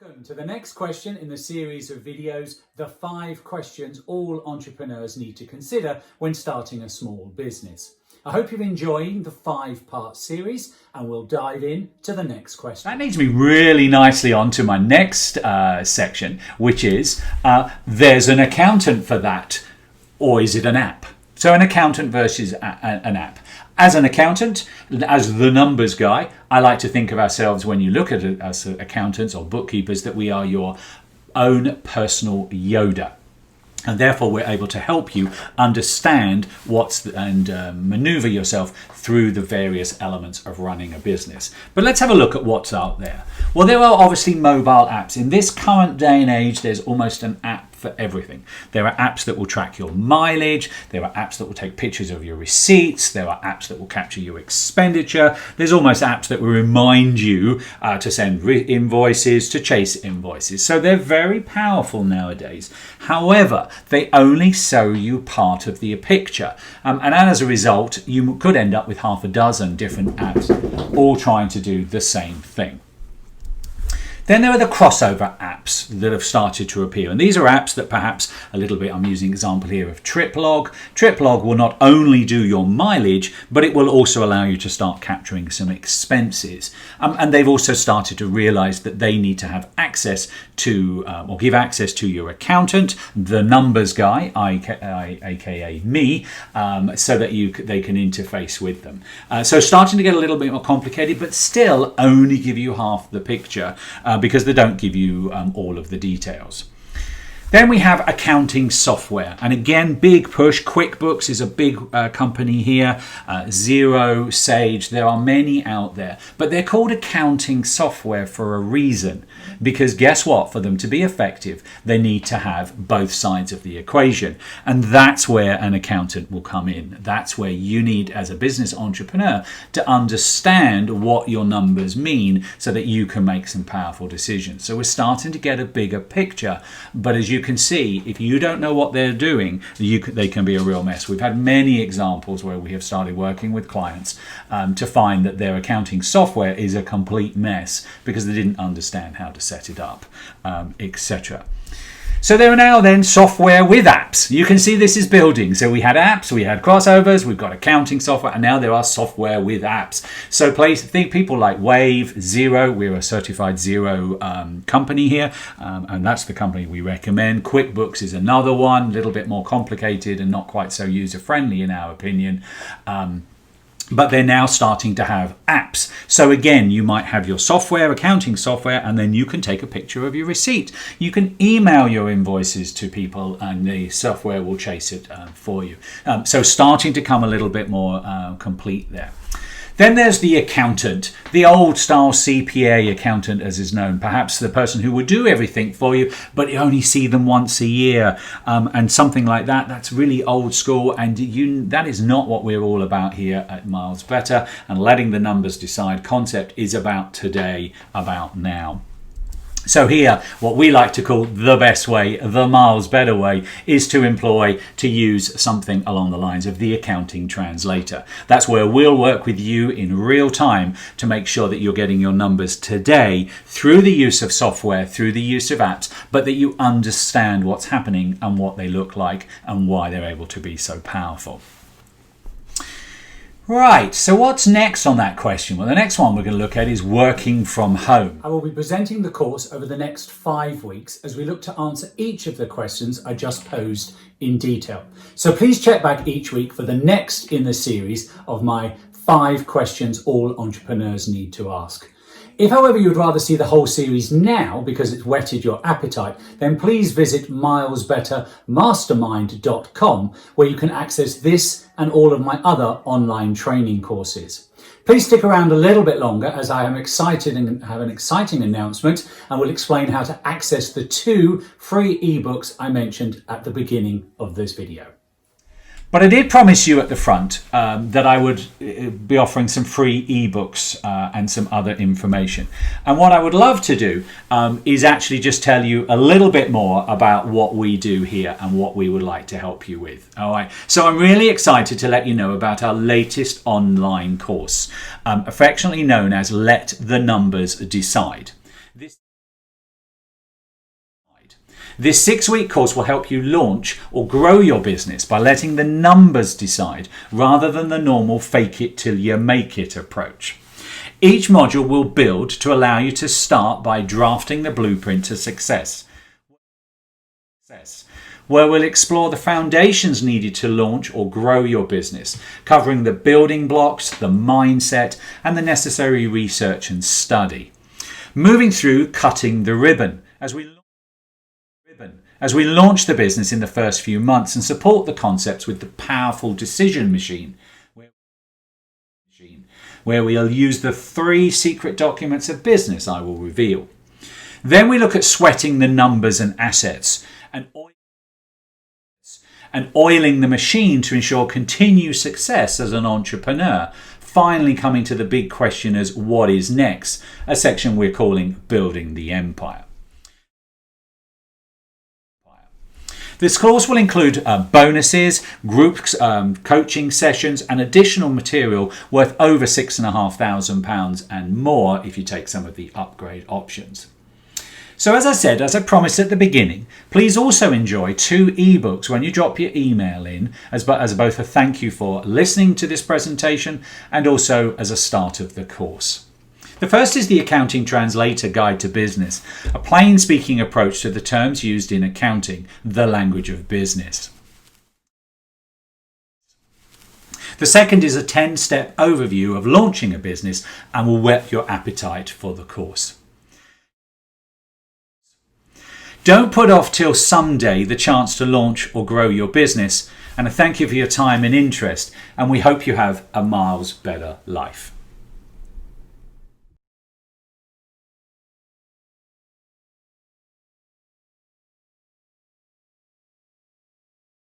Welcome to the next question in the series of videos, the 5 questions all entrepreneurs need to consider when starting a small business. I hope you're enjoying the 5-part series and we'll dive in to the next question. That leads me really nicely on to my next section, which is, there's an accountant for that, or is it an app? So an accountant versus an app. As an accountant, as the numbers guy, I like to think of ourselves when you look at us accountants or bookkeepers that we are your own personal Yoda. And therefore, we're able to help you understand and maneuver yourself through the various elements of running a business. But let's have a look at what's out there. Well, there are obviously mobile apps. In this current day and age, there's almost an app for everything. There are apps that will track your mileage. There are apps that will take pictures of your receipts. There are apps that will capture your expenditure. There's almost apps that will remind you to send invoices, to chase invoices. So they're very powerful nowadays. However, they only show you part of the picture. And as a result, you could end up with half a dozen different apps all trying to do the same thing. Then there are the crossover apps that have started to appear. And these are apps that perhaps a little bit, I'm using an example here of TripLog. TripLog will not only do your mileage, but it will also allow you to start capturing some expenses. And they've also started to realize that they need to have access to, or give access to your accountant, the numbers guy, aka me, so that they can interface with them. So starting to get a little bit more complicated, but still only give you half the picture. Because they don't give you all of the details. Then we have accounting software. And again, big push. QuickBooks is a big company here. Xero, Sage, there are many out there. But they're called accounting software for a reason. Because guess what? For them to be effective, they need to have both sides of the equation. And that's where an accountant will come in. That's where you need, as a business entrepreneur, to understand what your numbers mean so that you can make some powerful decisions. So we're starting to get a bigger picture. But as you can see, if you don't know what they're doing, they can be a real mess. We've had many examples where we have started working with clients to find that their accounting software is a complete mess because they didn't understand how to set it up, etc. So there are now then software with apps. You can see this is building. So we had apps, we had crossovers, we've got accounting software, and now there are software with apps. So think people like Wave, Xero. We're a certified Xero company here, and that's the company we recommend. QuickBooks is another one, a little bit more complicated and not quite so user-friendly in our opinion. But they're now starting to have apps. So again, you might have your software, accounting software, and then you can take a picture of your receipt. You can email your invoices to people and the software will chase it for you. So starting to come a little bit more complete there. Then there's the accountant, the old style CPA accountant as is known, perhaps the person who would do everything for you, but you only see them once a year and something like that. That's really old school, and that is not what we're all about here at Miles Better, and letting the numbers decide concept is about today, about now. So here, what we like to call the best way, the Miles Better way, is to use something along the lines of the accounting translator. That's where we'll work with you in real time to make sure that you're getting your numbers today through the use of software, through the use of apps, but that you understand what's happening and what they look like and why they're able to be so powerful. Right, so what's next on that question? Well, the next one we're going to look at is working from home. I will be presenting the course over the next 5 weeks as we look to answer each of the questions I just posed in detail. So please check back each week for the next in the series of my 5 questions all entrepreneurs need to ask. If, however, you would rather see the whole series now because it's whetted your appetite, then please visit milesbettermastermind.com where you can access this and all of my other online training courses. Please stick around a little bit longer as I am excited and have an exciting announcement and will explain how to access the 2 free ebooks I mentioned at the beginning of this video. But I did promise you at the front that I would be offering some free ebooks and some other information. And what I would love to do is actually just tell you a little bit more about what we do here and what we would like to help you with. All right. So I'm really excited to let you know about our latest online course, affectionately known as Let the Numbers Decide. This 6-week course will help you launch or grow your business by letting the numbers decide rather than the normal fake it till you make it approach. Each module will build to allow you to start by drafting the blueprint to success, where we'll explore the foundations needed to launch or grow your business, covering the building blocks, the mindset, and the necessary research and study. Moving through cutting the ribbon as we launch the business in the first few months and support the concepts with the powerful decision machine, where we'll use the 3 secret documents of business I will reveal. Then we look at sweating the numbers and assets and oiling the machine to ensure continued success as an entrepreneur, finally coming to the big question as what is next, a section we're calling Building the Empire. This course will include bonuses, group coaching sessions and additional material worth over £6,500 and more if you take some of the upgrade options. So as I promised at the beginning, please also enjoy 2 ebooks when you drop your email in as both a thank you for listening to this presentation and also as a start of the course. The first is the Accounting Translator Guide to Business, a plain speaking approach to the terms used in accounting, the language of business. The second is a 10-step overview of launching a business and will whet your appetite for the course. Don't put off till someday the chance to launch or grow your business, and I thank you for your time and interest, and we hope you have a miles better life.